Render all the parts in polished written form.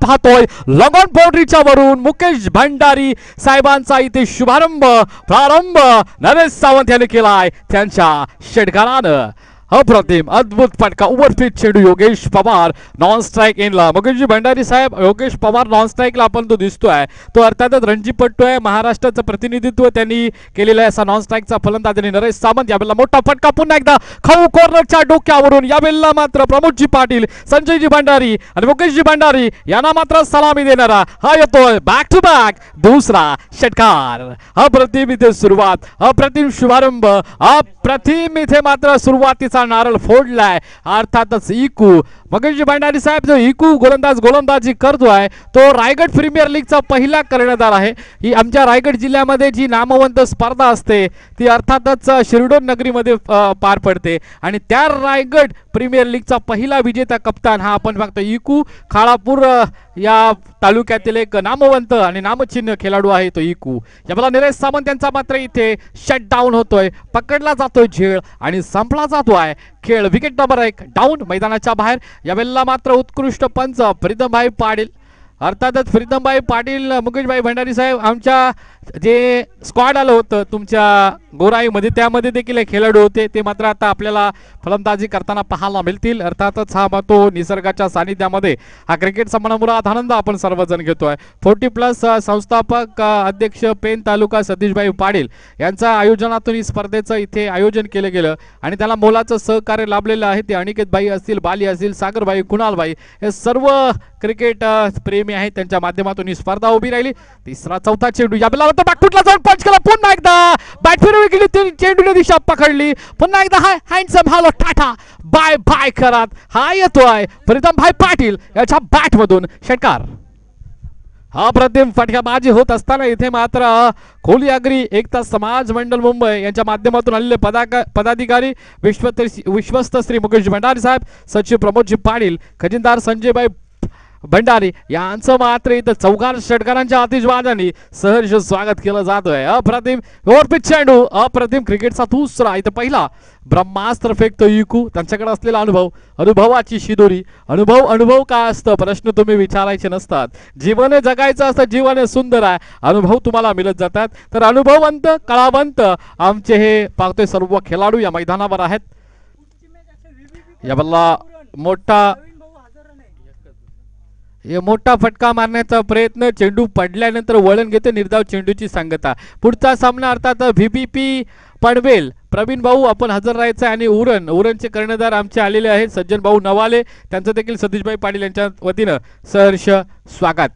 पाहतोय लगॉन बाउंड्रीच्या वरून मुकेश भंडारी साहेबांचा इथे शुभारंभ प्रारंभ नरेश सावंत यांनी केलाय त्यांच्या षटकारानं. अप्रतिम अद्भुत फटका ओव्हरपिच चेंडू योगेश पवार नॉन स्ट्राइक इनला. मुकेशजी भंडारी साहेब योगेश पवार नॉन स्ट्राइकला आपण तो दिसतोय तो अर्थातच रणजीपट्टू आहे. महाराष्ट्राचं प्रतिनिधित्व त्यांनी केलेलं आहे असा नॉन स्ट्राइकचा फलंदाज आणि नरेश सावंत यावेळेला मोठा फटका पुन्हा एकदा खाऊ कॉर्नरच्या डोक्यावरून. यावेळेला मात्र प्रमोदजी पाटील संजयजी भंडारी आणि मुकेशजी भंडारी यांना मात्र सलामी देणारा हा येतोय बॅक टू बॅक दुसरा षटकार. अप्रतिम इथे सुरुवात अप्रतिम शुभारंभ अप्रतिम इथे मात्र सुरुवातीचा नारळ फोडलाय अर्थातच इकू. मुकेशजी भंडारी साहेब जो इकू गोलंदाजी करतोय तो रायगड प्रीमियर लीगचा पहिला कर्णधार आहे. ही आमच्या रायगड जिल्ह्यामध्ये जी नामवंत स्पर्धा असते ती अर्थातच शिरडोन नगरीमध्ये पार पडते आणि त्या रायगड प्रीमियर लीगचा पहिला विजेता कप्तान हा आपण बघतो इकू. खाळापूर या तालुक्यातील एक नामवंत आणि नामचिन्ह खेळाडू आहे तो इकू. याला नरेश सावंत यांचा मात्र इथे शटडाऊन होतोय पकडला जातोय झेळ आणि संपला जातोय खेळ. विकेट नंबर 1 डाऊन मैदानाच्या बाहेर. यावेळेला मात्र उत्कृष्ट पंच प्रीतमभाई पाटील अर्थातच प्रीतमभाई पाटील मुकेशभाई भंडारी साहेब आमच्या जे स्क्वॉड आलं होतं तुमच्या गोराईमध्ये त्यामध्ये देखील खेळाडू होते ते मात्र आता आपल्याला फलंदाजी करताना पाहायला मिळतील. अर्थातच हा तो निसर्गाच्या सानिध्यामध्ये हा क्रिकेट सामनामुळात आनंद आपण सर्वजण घेतोय. 40+ संस्थापक अध्यक्ष पेन तालुका सतीशभाई पाटील यांच्या आयोजनातून ही स्पर्धेचं इथे आयोजन केलं गेलं आणि त्याला मोलाचं सहकार्य लाभलेलं आहे. ते अनिकेतभाई असतील बाली असतील सागरभाई कुणालभाई हे सर्व क्रिकेट प्रेमी आहेत त्यांच्या माध्यमातून ही स्पर्धा उभी राहिली. तिसरा चौथा चेंडू यावेळेला बॅकफुटला जाऊन पंच केला पुन्हा एकदा बॅट फिरवली गेली चेंडूने दिशा पकडली पुन्हा एकदा hi handsome hello tata bye bye करत हा येतोय प्रीतमभाई पाटील याच्या बॅट मधून षटकार. हा प्रतिम फटकाबाजी होत असताना इथे मात्र खोली अग्री एकता समाज मंडळ मुंबई यांच्या माध्यमातून आलेले पदाधिकारी विश्वस्त श्री मुकेश भंडारी साहेब सचिव प्रमोदजी पाटील खजिनदार संजयभाई भंडारी यांचं मात्र इथं चौकार षटकारांच्या आतिषबाजांनी सहर्ष स्वागत केलं जातोय. अप्रतिम ओव्हरपिच चेंडू अप्रतिम क्रिकेटचा दुसरा इथं पहिला ब्रह्मास्त्र फेकतो इकू. त्यांच्याकडे असलेला अनुभवाची शिदोरी अनुभव काय असतं प्रश्न तुम्ही विचारायचे नसतात. जीवन जगायचं असतं जीवन सुंदर आहे अनुभव तुम्हाला मिळत जातात. तर अनुभववंत कलावंत आमचे हे पाहतोय सर्व खेळाडू या मैदानावर आहेत. याला मोठा फटका मारण्याचा प्रयत्न चेंडू पडल्यानंतर वळण घेते निर्धाव चेंडूची सांगता. पुढचा सामना अर्थात VVP पनवेल प्रवीण भाऊ आपण हजर राहायचं आणि उरणचे कर्णधार आमचे आलेले आहेत सज्जन भाऊ नवाले त्यांचं देखील सतीशभाई पाटील यांच्या वतीनं सहर्ष स्वागत.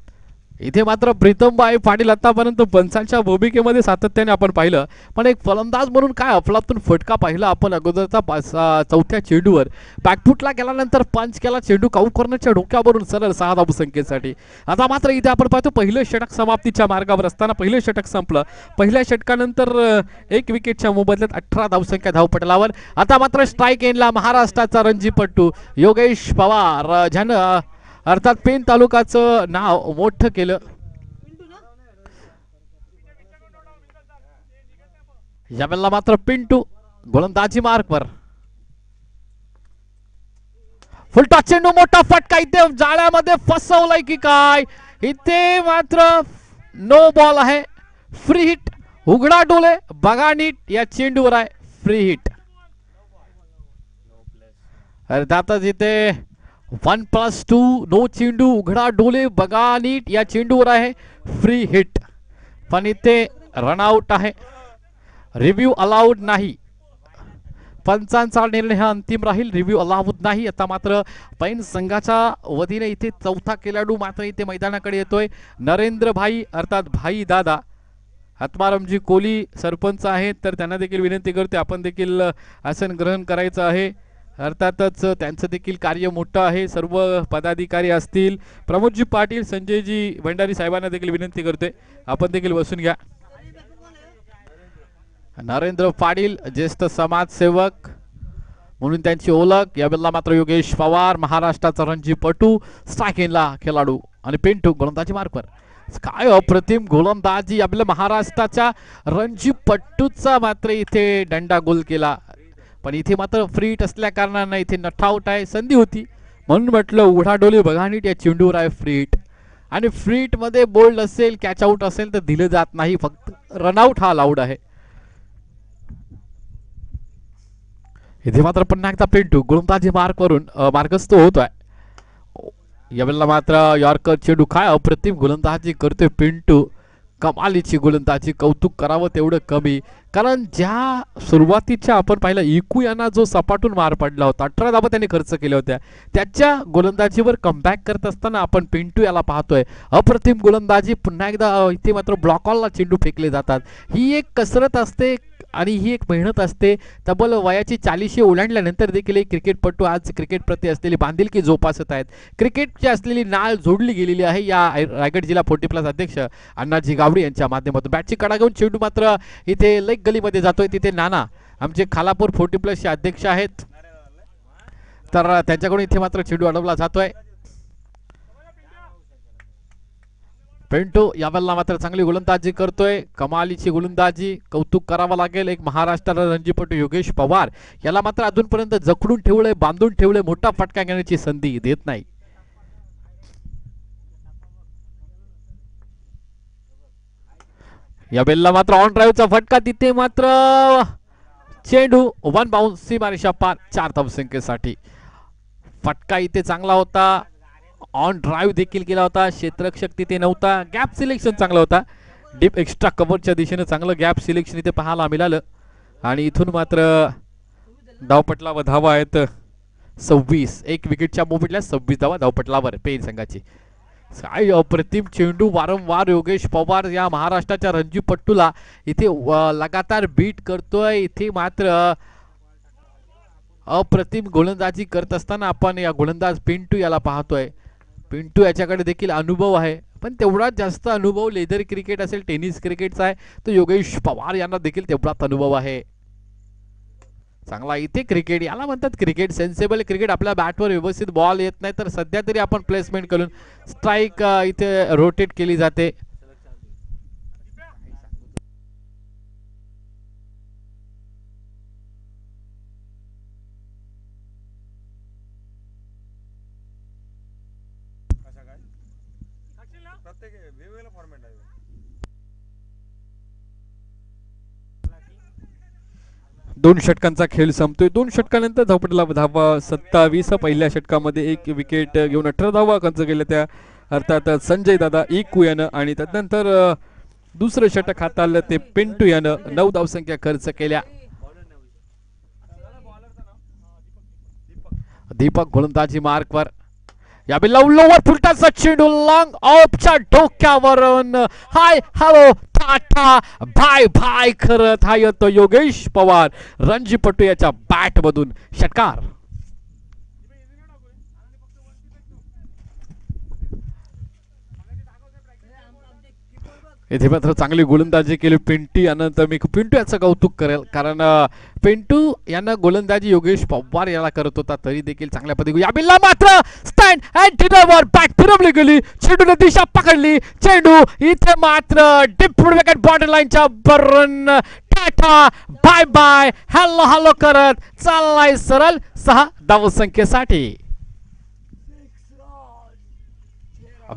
इथे मात्र प्रीतमभाई पाटील आतापर्यंत पंचांच्या भूमिकेमध्ये सातत्याने आपण पाहिलं पण एक फलंदाज म्हणून काय अफलातून फटका पाहिला आपण अगोदरचा चौथ्या चेंडूवर बॅकफुटला गेल्यानंतर पंच केला चेंडू काऊ कॉर्नरच्या डोक्यावरून सरळ 6 धावसंख्येसाठी. आता मात्र इथे आपण पाहतो पहिलं षटक समाप्तीच्या मार्गावर असताना पहिलं षटक संपलं. पहिल्या षटकानंतर 1 विकेटच्या मोबदल्यात 18 धावसंख्या धावपटलावर. आता मात्र स्ट्राइक एंडला महाराष्ट्राचा रणजीपट्टू योगेश पवार ज्यानं अर्थात पेन तालुकाचं नाव मोठं केलं. यावेळेला मात्र पिंटू गोलंदाजी मार्कवर फुलटा चेंडू मोठा फटका इथे जाळ्यामध्ये फसवलाय की काय. इथे मात्र नो बॉल आहे फ्री हिट उघडा डोले बघा नीट या चेंडूवर आहे फ्री हिट. अर्थातच इथे 1+2 नो चेंडू उघडा डोले बघा नीट या चेंडूवर आहे फ्री हिट पण इथे रनआउट आहे रिव्ह्यू अलाउड नाही. पंचांचा निर्णय हा अंतिम राहील रिव्ह्यू अलाउड नाही. आता मात्र पैन संघाच्या वतीने इथे चौथा खेळाडू मात्र इथे मैदानाकडे येतोय नरेंद्र भाई अर्थात भाई दादा आत्मारामजी कोली सरपंच आहेत तर त्यांना देखील विनंती करते आपण देखील आसन ग्रहण करायचं आहे. अर्थातच त्यांचं देखील कार्य मोठं आहे. सर्व पदाधिकारी असतील प्रमोदजी पाटील संजयजी भंडारी साहेबांना देखील विनंती करते आपण देखील बसून घ्या. नरेंद्र पाटील ज्येष्ठ समाजसेवक म्हणून त्यांची ओळख. यावेळेला मात्र योगेश पवार महाराष्ट्राचा रणजीपटू स्ट्राइक एंडला खेळाडू आणि पिंटू गोलंदाजी मार्कवर. काय अप्रतिम गोलंदाजी आपल्या महाराष्ट्राच्या रणजीपट्टूचा मात्र इथे दंडा गोल केला पण इथे मात्र फ्री हिट असल्या कारणाने इथे नट आउट आहे. संधी होती म्हणून म्हटलं उघडा डोले बघा नीट या चेंडूवर आहे फ्री हिट. आणि फ्रीट मध्ये बोल्ड असेल, कॅच आउट असेल तर दिलं जात नाही, फक्त रनआउट हा अलाउड आहे. इथे मात्र पुन्हा एकदा पिंटू गोलंदाजी मार्कवरून मार्गस्थ होतोय. यावेळेला मात्र यॉर्कर चेंडू काय अप्रतिम गोलंदाजी करतोय पिंटू. कमालीची गोलंदाजी, कौतुक करावं तेवढं कमी. कारण ज्या सुरुवातीच्या आपण पाहिलं इकू यांना जो सपाटून मार पडला होता, 18 धावा त्यांनी खर्च केल्या होत्या, त्याच्या गोलंदाजीवर कमबॅक करत असताना आपण पिंटू याला पाहतोय. अप्रतिम गोलंदाजी. पुन्हा एकदा इथे मात्र ब्लॉकॉलला चेंडू फेकले जातात. ही एक कसरत असते आणि ही एक मेहनत असते. तब्बल वयाची 40 ओलांडल्यानंतर देखील एक क्रिकेटपटू आज क्रिकेट प्रति असलेली बांधिलकी जोपासत आहेत. क्रिकेटची असलेली नाळ जोडली गेलेली आहे या रायगड जिल्हा 40+ अध्यक्ष अण्णाजी गावडे यांच्या माध्यमातून. बॅटची कडा घेऊन चेंडू मात्र इथे लेग गलीमध्ये जातोय. तिथे नाना आमचे खालापूर 40+ चे अध्यक्ष आहेत, तर त्यांच्याकडून इथे मात्र चेंडू अडवला जातोय. पिंटू यावेळेला मात्र चांगली गोलंदाजी करतोय, कमालीची गोलंदाजी, कौतुक करावं लागेल. एक महाराष्ट्र रणजीपटू योगेश पवार याला मात्र अजूनपर्यंत जखडून ठेवलंय, बांधून ठेवलंय, मोठा फटका घेण्याची संधी देत नाही. यावेळेला मात्र ऑन ड्राईव्हचा फटका, तिथे मात्र चेंडू वन बाउन्स, सीमारेषा पार, 4 धावसंख्येसाठी. फटका इथे चांगला होता, ऑन ड्राईव्ह देखील केला होता, क्षेत्ररक्षक तिथे नव्हता, गॅप सिलेक्शन चांगला होता. डीप एक्स्ट्रा कव्हरच्या दिशेने चांगलं गॅप सिलेक्शन इथे पाहायला मिळालं. आणि इथून मात्र धावपटलावर धावा आहेत 26. एक विकेटच्या मोमेंटला 26 धावा धावपटलावर पेन संघाची. काय अप्रतिम चेंडू, वारंवार योगेश पवार या महाराष्ट्राच्या रणजीपट्टूला इथे लगातार बीट करतोय. इथे मात्र अप्रतिम गोलंदाजी करत असताना आपण या गोलंदाज पिंटू याला पाहतोय. पिंटू याच्याकडे देखील अनुभव आहे, पण तेवढाच जास्त अनुभव लेदर क्रिकेट असेल, टेनिस क्रिकेटचा आहे, तो योगेश पवार यांना देखील तेवढाच अनुभव आहे. चांगला इथे क्रिकेट, याला म्हणतात क्रिकेट, सेन्सेबल क्रिकेट. आपल्या बॅटवर व्यवस्थित बॉल येत नाही तर सध्या तरी आपण प्लेसमेंट करून स्ट्राईक इथे रोटेट केली जाते. दोन षटकांचा खेळ संपतोय. 2 षटकानंतर धावपटला धावा 27. पहिल्या षटकामध्ये 1 विकेट घेऊन 18 धावा खर्च केल्या त्या, अर्थात संजय दादा इकू यानं. आणि त्यानंतर दुसरं षटक हाताळलं ते पिंटू यानं 9 धावसंख्या खर्च केल्या. दीपक गोलंदाजी मार्कवर. यावेळी लोवर फुलटाचा चेंडू लॉंग ऑफच्या डोक्यावरून hi hello tata bye bye करत हा येतो योगेश पवार रणजीपट्टू याच्या बॅट मधून. षटकार. इथे मात्र चांगली गोलंदाजी केली पिंटू यानं, तर मी पिंटू याचं कौतुक करेल, कारण पिंटू यांना गोलंदाजी योगेश पवार याला करत होता तरी देखील चांगल्या पद्धतीने. याबिल्ला मात्र स्टँड अँड डिनरवर बॅट फिरवली गेली, चेंडूने दिशा पकडली, चेंडू इथे मात्र डीप विकेट बॉर्डर लाईनच्या वरून tata bye bye hello hello करत चाललाय सरळ 6 धावसंख्येसाठी.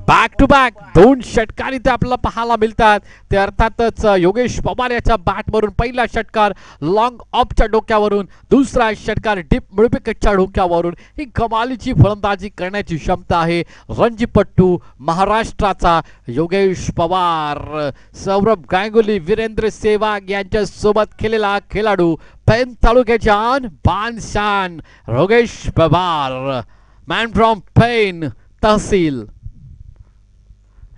बॅक टू बॅक 2 षटकार इथे आपल्याला पाहायला मिळतात. ते अर्थातच योगेश पवार याच्या बॅटवरून पहिला षटकार लॉंग ऑफच्या डोक्यावरून, दुसरा षटकार डीप मिडविकेटच्या डोक्यावरून. ही कमालीची फलंदाजी करण्याची क्षमता आहे रणजीपट्टू महाराष्ट्राचा योगेश पवार. सौरभ गांगुली, वीरेंद्र सेहवाग यांच्या सोबत खेळलेला खेळाडू, पेन तालुक्याच्या बानशान योगेश पवार, मॅन फ्रॉम पेन तहसील.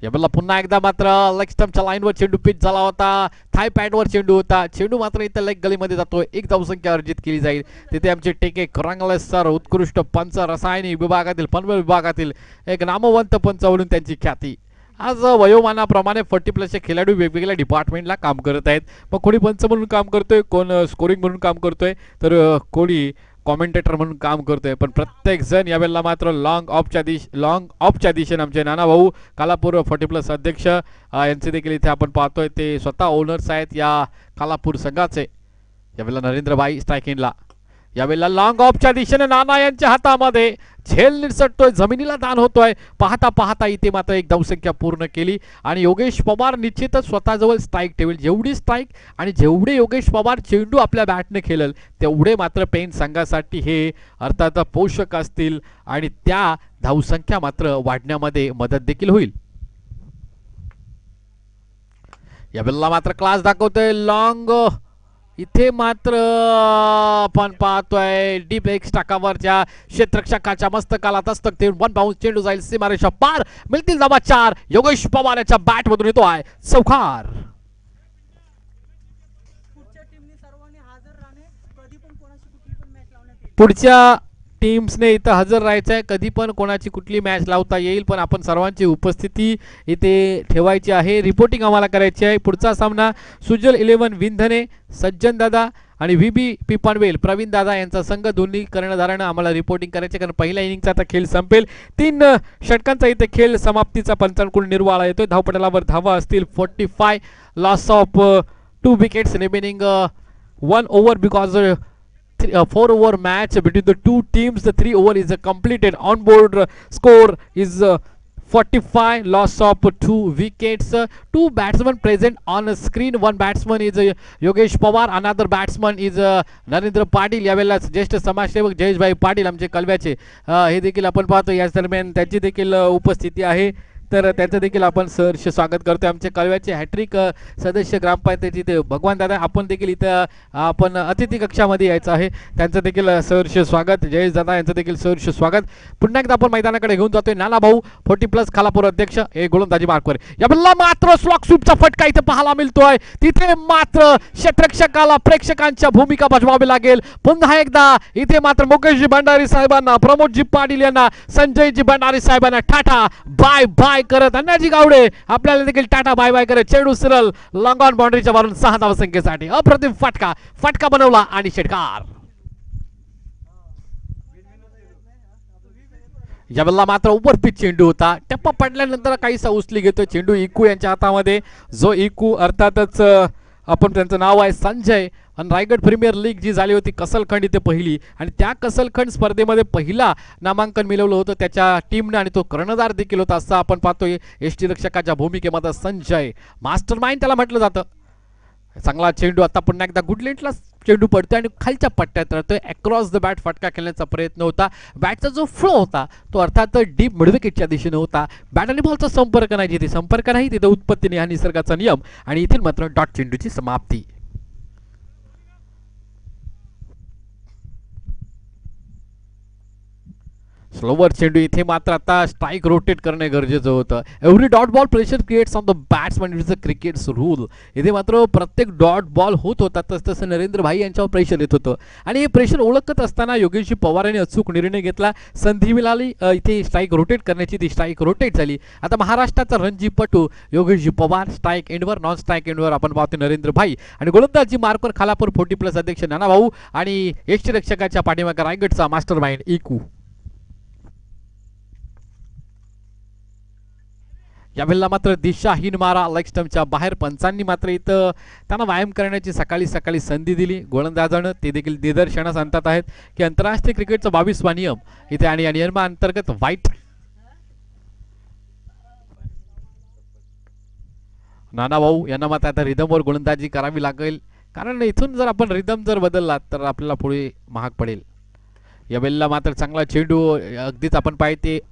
यावेळेला पुन्हा एकदा मात्र लेग स्टंपच्या लाईनवर चेंडू पिच झाला होता, थाय पॅडवर चेंडू होता, चेंडू मात्र इथे लेग गलीमध्ये जातोय. 1 धावसंख्या अर्जित केली जाईल. तिथे आमचे टेके करंगले सर, उत्कृष्ट पंच, रसायनी विभागातील, पनवेल विभागातील एक नामवंत पंच म्हणून त्यांची ख्याती. आज वयोमानाप्रमाणे 40+ खेळाडू वेगवेगळ्या डिपार्टमेंटला काम करत आहेत. मग कोणी पंच म्हणून काम करतोय, कोण स्कोरिंग म्हणून काम करतोय, तर कोणी कॉमेंटेटर म्हणून काम करतोय. पण प्रत्येक जण यावेळेला मात्र लॉंग ऑफच्या दिशेने आमचे नाना भाऊ कालापूर 40+ अध्यक्ष यांचे देखील इथे आपण पाहतोय. ते स्वतः ओनर्स आहेत या कालापूर संघाचे. यावेळेला नरेंद्रभाई स्ट्रायकिंगला. यावेळेला लॉंग ऑफच्या दिशेने नाना यांच्या हातामध्ये झेल निसटतोय, जमिनीला दान होतोय. पाहता पाहता इथे मात्र एक धावसंख्या पूर्ण केली आणि योगेश पवार निश्चितच स्वतःजवळ स्ट्राईक ठेवेल. जेवढी स्ट्राईक आणि जेवढे योगेश पवार चेंडू आपल्या बॅटने खेळेल तेवढे मात्र पेन संघासाठी हे अर्थात पोषक असतील आणि त्या धावसंख्या मात्र वाढण्यामध्ये मदत देखील होईल. यावेळेला मात्र क्लास दाखवतोय लॉंग. इथे मात्र आपण पाहतोय डीप एक्स टाकावरच्या क्षेत्ररक्षकाच्या मस्तकाला दस्तक देऊन वन बाउन्स चेंडू जाईल सीमारेषा पार. मिळतील धावा 4. योगेश पवार याच्या बॅट मधून येतो आहे चौकार. पुढच्या टीम्सने इथं हजर राहायचं आहे. कधी पण कोणाची कुठली मॅच लावता येईल, पण आपण सर्वांची उपस्थिती इथे ठेवायची आहे. रिपोर्टिंग आम्हाला करायची आहे. पुढचा सामना सुजल 11 विंधने, सज्जन दादा आणि व्ही पी पनवेल प्रवीण दादा यांचा संघ. दोन्ही कर्णधारांना आम्हाला रिपोर्टिंग करायचे, कारण पहिल्या इनिंगचा आता खेळ संपेल. 3 षटकांचा इथे खेळ समाप्तीचा पंचांकडून निर्वाळा येतोय. धावपटलावर धावा असतील 45. Loss of 2 wickets remaining 1 over because 4 over match between the two teams. The 3 over is completed. On board score is 45. Loss of 2 wickets. 2 batsmen present on screen. One batsman is Yogesh Pawar. Another batsman is Narendra Patil. यावेळेला ज्येष्ठ समाजसेवक जयेशभाई पाटील आमचे कलव्याचे हे देखील आपण पाहतो. याच दरम्यान त्यांची देखील उपस्थिती आहे, तर त्यांचं देखील आपण सहर्ष स्वागत करतोय. आमचे कळव्याचे हॅट्रिक सदस्य ग्रामपंचायतीचे ते भगवान दादा, आपण देखील इथं आपण अतिथी कक्षामध्ये यायचं आहे. त्यांचं देखील सहर्ष स्वागत. जयेश दादा यांचं देखील सहर्ष स्वागत. पुन्हा एकदा आपण मैदानाकडे घेऊन जातोय. नाना भाऊ 40+ खालापूर अध्यक्ष हे गोलंदाजी मार्कवर. यावेळेला मात्र स्लॉक स्वीपचा फटका इथे पाहायला मिळतोय. तिथे मात्र क्षेत्ररक्षकाला प्रेक्षकांच्या भूमिका बजवावी लागेल. पुन्हा एकदा इथे मात्र मुकेशजी भंडारी साहेबांना, प्रमोदजी पाटील यांना, संजयजी भंडारी साहेबांना टाटा बाय बाय करत, अण्णाजी गावडे आपल्याला देखील टाटा बाय बाय करत चेंडू सरळ लॉंग ऑन बाउंड्रीच्या वरून 6 धावसंख्येसाठी अप्रतिम फटका बनवला आणि षटकार. यावेळेला मात्र ओव्हर पिच चेंडू होता. टप्पा पडल्यानंतर काहीसा उचली घेतो चेंडू इकू यांच्या हातामध्ये. जो इकू अर्थातच आपण त्यांचं नाव आहे संजय. आणि रायगड प्रीमियर लीग जी झाली होती कसलखंड इथे पहिली, आणि त्या कसलखंड स्पर्धेमध्ये पहिला नामांकन मिळवलं होतं त्याच्या टीमने, आणि तो कर्णधार देखील होता असं आपण पाहतोय. यष्टीरक्षकाच्या भूमिकेमध्ये संजय मास्टर माइंड त्याला म्हटलं जातं. चांगला चेंडू आता पुन्हा एकदा गुडलेंटला चेंडू पडतोय आणि खालच्या पट्ट्यात राहतोय. अक्रॉस द बॅट फटका खेळण्याचा प्रयत्न होता. बॅटचा जो फ्लो होता तो अर्थात डीप मिडविकेटच्या दिशेने होता. बॅट आणि बॉलचा संपर्क नाही, जिथे संपर्क नाही तिथे उत्पत्ती नाही, हा निसर्गाचा नियम. आणि इथे मात्र डॉट चेंडूची समाप्ती. स्लोवर चेंडू इथे मात्र आता स्ट्राइक रोटेट करणे गरजेचं होतं. Every dot ball pressure creates on the batsman, it's a crickets rule. इथे मात्र प्रत्येक डॉट बॉल होत होता तसं नरेंद्र भाई यांच्यावर प्रेशर येत होतं, आणि हे प्रेशर ओळखत असताना योगेशजी पवार यांनी अचूक निर्णय घेतला. संधी मिळाली इथे स्ट्राइक रोटेट करण्याची, ती स्ट्राइक रोटेट झाली. आता महाराष्ट्राचा रणजीपटू Yogeshji Pawar strike एंडवर, non strike एंडवर आपण पाहतो नरेंद्र भाई, आणि गोलंदाजी मार्कवर खालापूर 40+ अध्यक्ष नाना भाऊ आणि यष्टीरक्षकाच्या पाठीमागे रायगडचा मास्टर माइंड इकू. यावेळेला मात्र दिशाहीन मारा लेग स्टंपच्या बाहेर. पंचांनी मात्र इथं त्यांना व्यायाम करण्याची सकाळी संधी दिली गोलंदाजानं. ते देखील निदर्शनास आणतात आहेत की आंतरराष्ट्रीय क्रिकेटचा 22वा नियम इथे, आणि या नियमाअंतर्गत वाईट नाना भाऊ यांना मात्र आता रिदमवर गोलंदाजी करावी लागेल, कारण इथून जर आपण रिदम जर बदलला तर आपल्याला पुढे महाग पडेल. यावेळेला मात्र चांगला चेंडू अगदीच आपण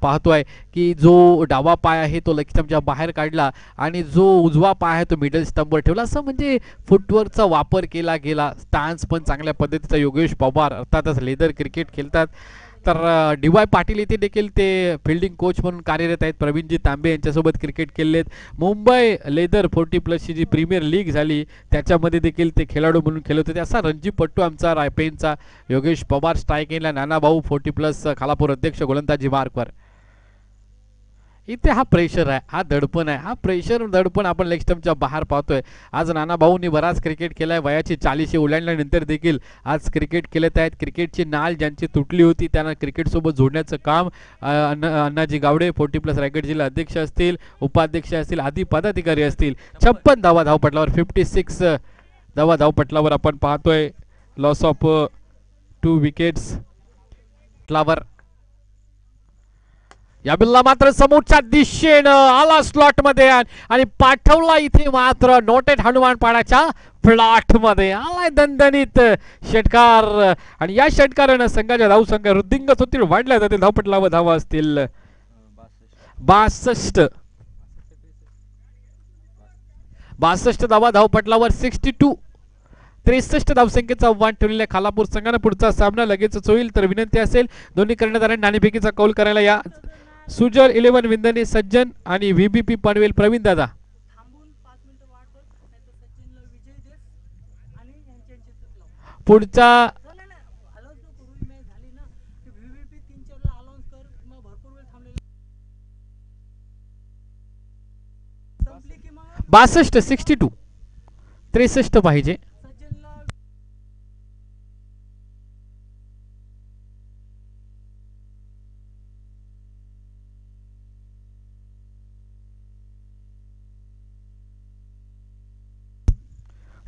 पाहतोय की जो डावा पाय आहे तो लेग स्टंपच्या बाहेर काढला आणि जो उजवा पाय आहे तो मिडल स्टंपवर ठेवला. असं म्हणजे फुटवर्कचा वापर केला गेला. स्टान्स पण चांगल्या पद्धतीचा योगेश पवार अर्थातच लेदर क्रिकेट खेळतात. तर डी.वाय. पाटील इथे देखील ते फिल्डिंग कोच म्हणून कार्यरत आहेत. प्रवीणजी तांबे यांच्यासोबत क्रिकेट खेळलेत. मुंबई लेदर 40+ जी प्रीमियर लीग झाली त्याच्यामध्ये देखील ते खेळाडू म्हणून खेळत होते. असा रणजीपट्टू आमचा रायपेनचा योगेश पवार स्ट्राइक एंडला, नाना भाऊ 40+ खालापूर अध्यक्ष गोलंदाजी मार्कवर. इथे हा प्रेशर आहे, हा दडपण आहे, हा प्रेशर दडपण आपण लेग स्टंपच्या बाहेर पाहतोय. आज नाना भाऊंनी बराच क्रिकेट केलाय. वयाची 40 ओलांडल्यानंतर देखील आज क्रिकेट खेळत आहेत. क्रिकेटची नाळ ज्यांची तुटली होती त्यांना क्रिकेटसोबत जोडण्याचं काम अण्णाजी गावडे 40+ रायगड जिल्हा अध्यक्ष असतील, उपाध्यक्ष असतील, आदी पदाधिकारी असतील. 56 धावपटलावर 56 धावपटलावर आपण पाहतोय. Loss of 2 wickets flower. या बिल्ला मात्र समोरच्या दिशेनं आला स्लॉट मध्ये आणि पाठवला इथे मात्र नोटेड हनुमान पाडाच्या फ्लॉट मध्ये आलाय दणदणीत षटकार. आणि या षटकारानं संघाच्या धावसंख्या वृद्धिंगत होतील, वाढल्या जातील धावपटलावर धावा असतील 62 धावा धावपटलावर 62. 63 धावसंख्येचा आव्हान ठेवलेल्या खालापूर संघानं पुढचा सामना लगेचच होईल. तर विनंती असेल दोन्ही कर्णधारांनी नाणेफेकीचा कौल करायला या. सुजल 11 विंदने सज्जन आणि व्हीबीपी पनवेल प्रवीण दादा. पुढचा बासष्ट 62 63 पाहिजे.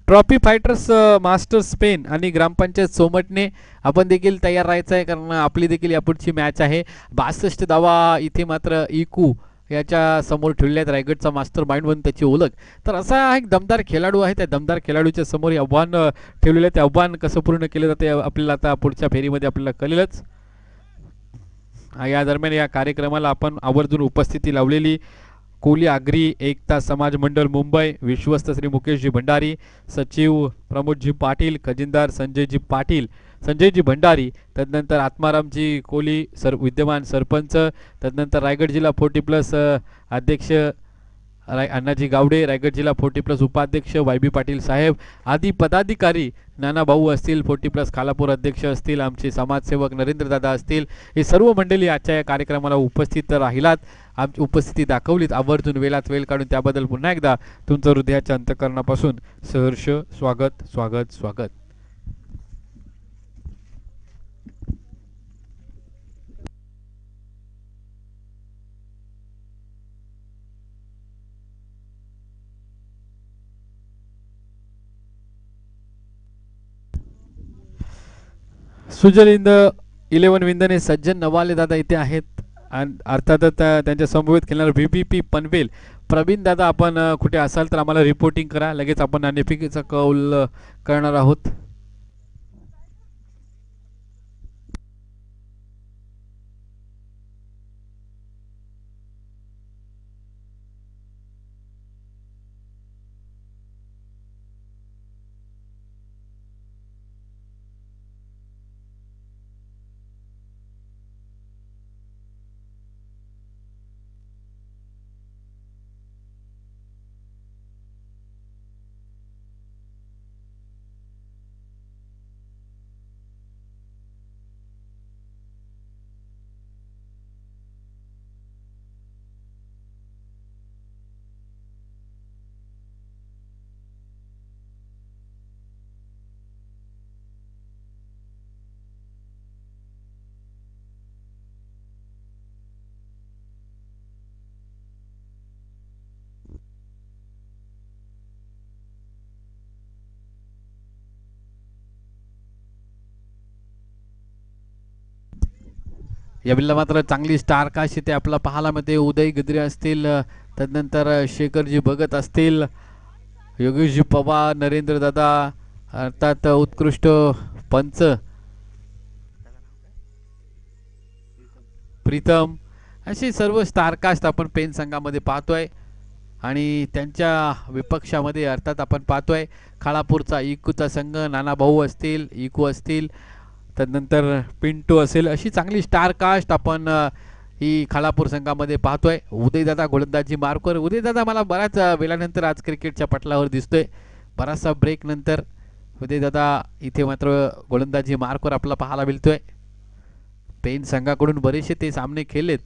ट्रॉफी फायटर्स मास्टर स्पेन आणि ग्रामपंचायत सोमटणे आपण देखील तयार राहायचं आहे, कारण आपली देखील यापुढची मॅच आहे. 62 धावा इथे मात्र इकू याच्या समोर ठेवल्यात, रायगडचा मास्टर माइंड म्हणून त्याची ओळख. तर असा एक दमदार खेळाडू आहे, त्या दमदार खेळाडूच्या समोर आव्हान ठेवलेलं आहे. ते आव्हान कसं पूर्ण केलं जाते आपल्याला आता पुढच्या फेरीमध्ये आपल्याला कळेलच. या दरम्यान या कार्यक्रमाला आपण आवर्जून उपस्थिती लावलेली कोली आगरी एकता समाज मंडळ मुंबई, विश्वस्त श्री मुकेशजी भंडारी, सचिव प्रमोदजी पाटील, खजिनदार संजयजी भंडारी, तदनंतर आत्मारामजी कोली विद्यमान सरपंच, तदनंतर रायगड जिल्हा 40+ अध्यक्ष अण्णाजी गावडे, रायगड जिल्हा 40+ उपाध्यक्ष वायबी पाटील साहेब आदी पदाधिकारी, नाना भाऊ असतील 40+ खालापूर अध्यक्ष असतील, आमचे समाजसेवक नरेंद्र दादा असतील, हे सर्व मंडळी आजच्या या कार्यक्रमाला उपस्थित राहिलात, आमची उपस्थिती दाखवलीत. आवर्जून वेळात वेळ काढून त्याबद्दल पुन्हा एकदा तुमचं हृदयाच्या अंतःकरणापासून सहर्ष स्वागत स्वागत स्वागत. सुजल 11 विंदने सज्जन नवाले दादा इथे आहेत. अर्थातच त्यांच्या समवेत खेळणार व्हीबीपी पनवेल प्रवीण दादा. आपण कुठे असाल तर आम्हाला रिपोर्टिंग करा, लगेच आपण नाणेफेकीचा कौल करणार आहोत. यावेळेला मात्र चांगली स्टार काश इथे आपला पाहायला मिळते. उदय गद्रे असतील, तदनंतर शेखरजी भगत असतील, योगेशजी पवार, नरेंद्र दादा, अर्थात उत्कृष्ट पंच प्रीतम, अशी सर्व स्टारकास्ट आपण पेन संघामध्ये पाहतोय. आणि त्यांच्या विपक्षामध्ये अर्थात आपण पाहतोय खालापूरचा इकूचा संघ, नाना भाऊ असतील, इकू असतील, तदनंतर पिंटू असेल, अशी चांगली स्टार कास्ट आपण ही खालापूर संघामध्ये पाहतोय. उदयदादा गोलंदाजी मार्कवर. उदयदादा मला बऱ्याच वेळानंतर आज क्रिकेटच्या पटलावर दिसतोय, बराचसा ब्रेक नंतर उदयदादा इथे मात्र गोलंदाजी मार्कवर आपला पाहायला मिळतोय. पेन संघाकडून बरेचसे ते सामने खेळलेत.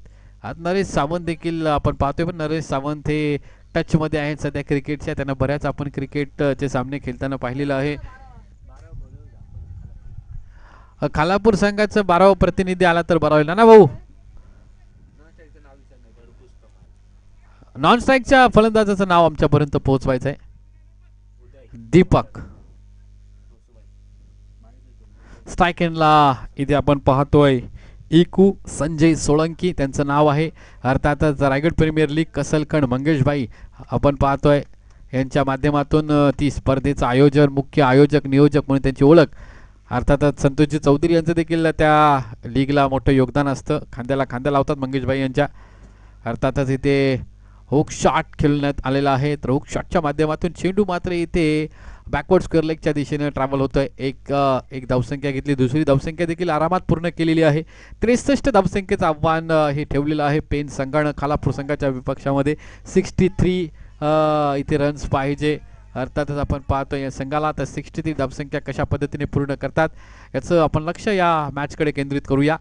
आज नरेश सावंत देखील आपण पाहतोय, पण नरेश सावंत हे टचमध्ये आहेत सध्या क्रिकेटच्या, त्यांना बऱ्याच आपण क्रिकेटचे सामने खेळताना पाहिलेलं आहे. खालापूर संघाचं 12वा प्रतिनिधी आला तर बरा होईल ना भाऊ. नॉन स्ट्राईकच्या फलंदाजाचं नाव आमच्यापर्यंत पोहोचवायचं आहे. दीपक स्ट्राईक एंडला इथे आपण पाहतोय इकू संजय सोळंकी त्यांचं नाव आहे. अर्थातच रायगड प्रीमियर लीग कसलखंड मंगेशभाई आपण पाहतोय यांच्या माध्यमातून ती स्पर्धेचा आयोजन, मुख्य आयोजक, नियोजक म्हणून त्यांची ओळख. अर्थातच संतोषजी चौधरी यांचं देखील त्या लीगला मोठं योगदान असतं. खांद्याला खांदा लावतात मंगेशभाई यांच्या. अर्थातच इथे हुक शॉट खेळण्यात आलेला आहे. तर हुक शॉटच्या माध्यमातून चेंडू मात्र इथे बॅकवर्ड स्क्वेअर लेगच्या दिशेने ट्रॅव्हल होतोय. एक धावसंख्या घेतली, दुसरी धावसंख्या देखील आरामात पूर्ण केलेली आहे. 63 धावसंख्येचं आव्हान हे ठेवलेलं आहे पेन संघानं खालापूर संघाच्या विपक्षामध्ये. 63 इथे रन्स पाहिजे. अर्थातच आपण पाहतो या संघाला तर 63 धावसंख्या कशा पद्धतीने पूर्ण करतात याचं आपण लक्ष या मॅचकडे केंद्रित करूया.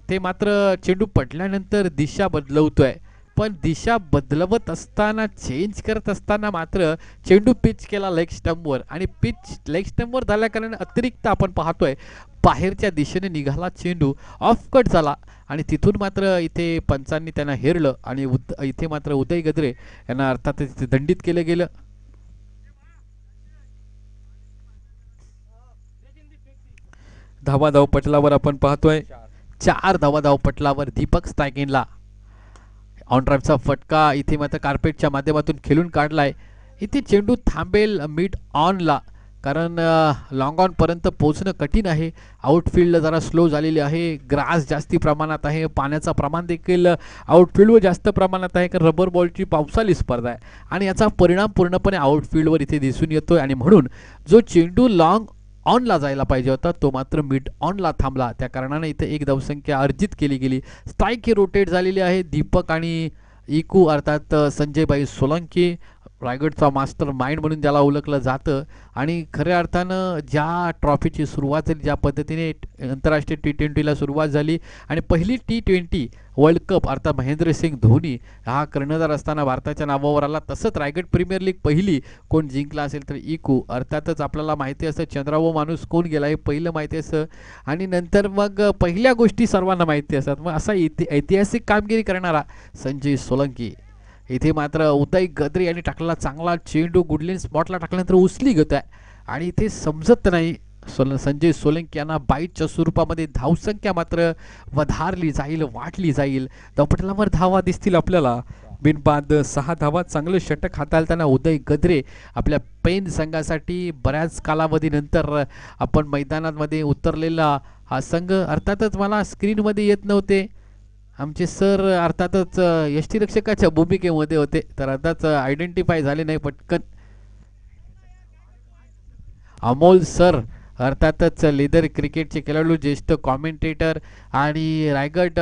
ते मात्र चेंडू पडल्यानंतर दिशा बदलवतोय, पण दिशा बदलवत असताना, चेंज करत असताना मात्र चेंडू पिच केला लेग स्टंपवर आणि पिच लेग स्टंपवर झाल्याकारणाने अतिरिक्त आपण पाहतोय बाहेरच्या दिशेने निघाला चेंडू, ऑफ कट झाला आणि तिथून मात्र इथे पंचांनी त्यांना हेरलं आणि इथे मात्र उदय गद्रे यांना अर्थातच दंडित केलं गेलं. धावा धावपटलावर आपण पाहतोय 4 धावा धावपटलावर दीपक स्ट्रायकिनला ऑन ड्राईव्हचा फटका इथे मात्र कार्पेटच्या माध्यमातून खेळून काढलाय. इथे चेंडू थांबेल मिड ऑनला, कारण लॉंग ऑन पर्यंत पोहोचणं कठीण आहे. आउटफील्ड जरा स्लो झालेली आहे, ग्रास जास्ती प्रमाणात आहे, पाण्याचं प्रमाण देखील आउटफील्डवर जास्त प्रमाणात आहे, कारण रबर बॉलची पावसाळी स्पर्धा आहे आणि याचा परिणाम पूर्णपणे आउटफील्डवर इथे दिसून येतोय. आणि म्हणून जो चेंडू लॉंग ऑनला जायला पाहिजे होता तो मात्र मिड ऑनला थांबला. त्या कारणाने इथे एक धावसंख्या अर्जित केली गेली. स्ट्राईक ही रोटेट झालेली आहे. दीपक आणि इकू अर्थात संजयभाई सोलंकी, रायगडचा मास्टर माइंड म्हणून ज्याला ओळखलं जातं आणि खऱ्या अर्थानं ज्या ट्रॉफीची सुरुवात झाली, ज्या पद्धतीने आंतरराष्ट्रीय T20ला सुरुवात झाली आणि पहिली T20 वर्ल्ड कप अर्थात महेंद्रसिंग धोनी हा कर्णधार असताना भारताच्या नावावर आला, तसंच रायगड प्रीमियर लीग पहिली कोण जिंकला असेल तर इकू. अर्थातच आपल्याला माहिती असतं चंद्रावो माणूस कोण गेला हे पहिलं माहिती असतं आणि नंतर मग पहिल्या गोष्टी सर्वांना माहिती असतात. मग असा ऐतिहासिक कामगिरी करणारा संजय सोलंकी. इथे मात्र उदय गद्रे यांनी टाकलेला चांगला चेंडू गुडलिन स्पॉटला टाकल्यानंतर उचली घेत आहे आणि इथे समजत नाही संजय सोलंकी यांना बाईटच्या स्वरूपामध्ये धावसंख्या मात्र वधारली जाईल, वाढली जाईल. धावपटलावर धावा दिसतील आपल्याला बिनबाद 6 धावा. चांगलं षटक हाताळताना उदय गद्रे आपल्या पेन संघासाठी बऱ्याच कालावधीनंतर आपण मैदानामध्ये उतरलेला हा संघ. अर्थातच मला स्क्रीनमध्ये येत नव्हते आमचे सर, अर्थातच यष्टीरक्षकाच्या भूमिकेमध्ये होते तर अर्थात आयडेंटिफाय झाले नाही पटकन. अमोल सर अर्थातच लेदर क्रिकेटचे खेळाडू, ज्येष्ठ कॉमेंटेटर आणि रायगड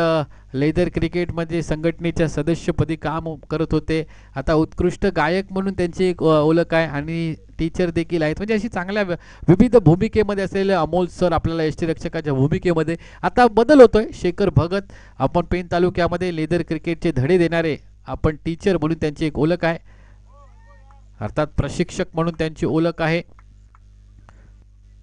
लेदर क्रिकेटमध्ये संघटनेच्या सदस्यपदी काम करत होते. आता उत्कृष्ट गायक म्हणून त्यांची एक ओळख आहे आणि टीचर देखील आहेत. म्हणजे अशी चांगल्या विविध भूमिकेमध्ये असलेले अमोल सर आपल्याला यष्टीरक्षकाच्या भूमिकेमध्ये. आता बदल होतोय. शेखर भगत आपण पेन तालुक्यामध्ये लेदर क्रिकेटचे धडे देणारे आपण टीचर म्हणून त्यांची एक ओळख आहे, अर्थात प्रशिक्षक म्हणून त्यांची ओळख आहे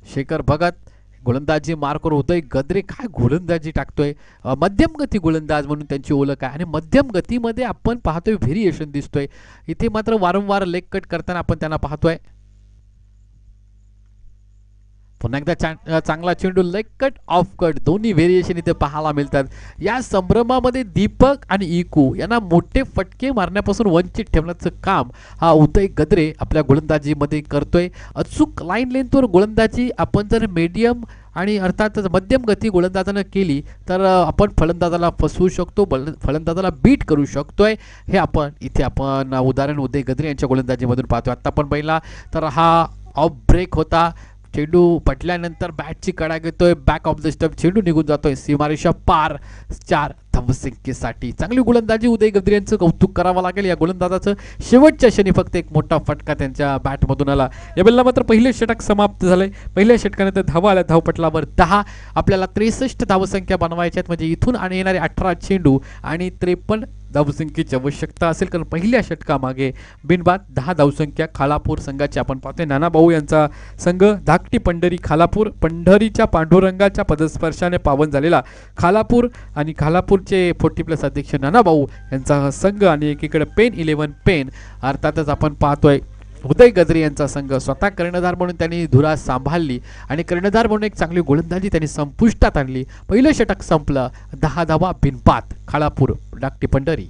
शेखर भगत. गोलंदाजी मार्कवर उदय गद्रे काय गोलंदाजी टाकतोय, मध्यम गती गोलंदाज म्हणून त्यांची ओळख आहे आणि मध्यम गतीमध्ये आपण पाहतोय व्हेरिएशन दिसतोय. इथे मात्र वारंवार लेग कट करताना आपण त्यांना पाहतोय. पुन्हा एकदा चांगला चेंडू, लेग कट, ऑफ कट दोन्ही व्हेरिएशन इथे पाहायला मिळतात. या संभ्रमामध्ये दीपक आणि इकू यांना मोठे फटके मारण्यापासून वंचित ठेवण्याचं काम हा उदय गद्रे आपल्या गोलंदाजीमध्ये करतोय. अचूक लाईन लेंथवर गोलंदाजी आपण जर मीडियम आणि अर्थातच मध्यम गती गोलंदाजानं केली तर आपण फलंदाजाला फसवू शकतो, फलंदाजाला बीट करू शकतोय. हे आपण इथे आपण उदाहरण उदय गद्रे यांच्या गोलंदाजीमधून पाहतोय. आता आपण पहिला तर हा ऑफ ब्रेक होता. चेंडू पटल्यानंतर बॅटची कडा घेतोय, बॅक ऑफ द स्टंप चेंडू निघून जातोय सीमारेषा पार. 4 धावसंख्येसाठी चांगली गोलंदाजी उदय गद्रे यांचं कौतुक करावं लागेल. या गोलंदाजाचं शेवटच्या क्षणी फक्त एक मोठा फटका त्यांच्या बॅटमधून आला. या बेलला मात्र पहिले षटक समाप्त झालंय. पहिल्या षटकानंतर धावा आल्या धावपटलावर 10. आपल्याला 63 धावसंख्या बनवायच्यात, म्हणजे इथून आणि येणारे 18 चेंडू आणि 53 धावसंख्येची आवश्यकता असेल, कारण पहिल्या षटकामागे बिनबाद 10 धावसंख्या खालापूर संघाची आपण पाहतोय. नानाभाऊ यांचा संघ धाकटी पंढरी खालापूर, पंढरीच्या पांडुरंगाच्या पदस्पर्शाने पावन झालेला खालापूर आणि खालापूरचे 40+ अध्यक्ष नानाभाऊ यांचा संघ आणि एकीकडे पेन 11 पेन. अर्थातच आपण पाहतोय उदय गद्रे यांचा संघ स्वतः कर्णधार म्हणून त्यांनी धुरा सांभाळली आणि कर्णधार म्हणून एक चांगली गोलंदाजी त्यांनी संपुष्टात आणली. पहिलं षटक संपलं 10 धावा बिनबाद. खालापूर डाकटी पंढरी.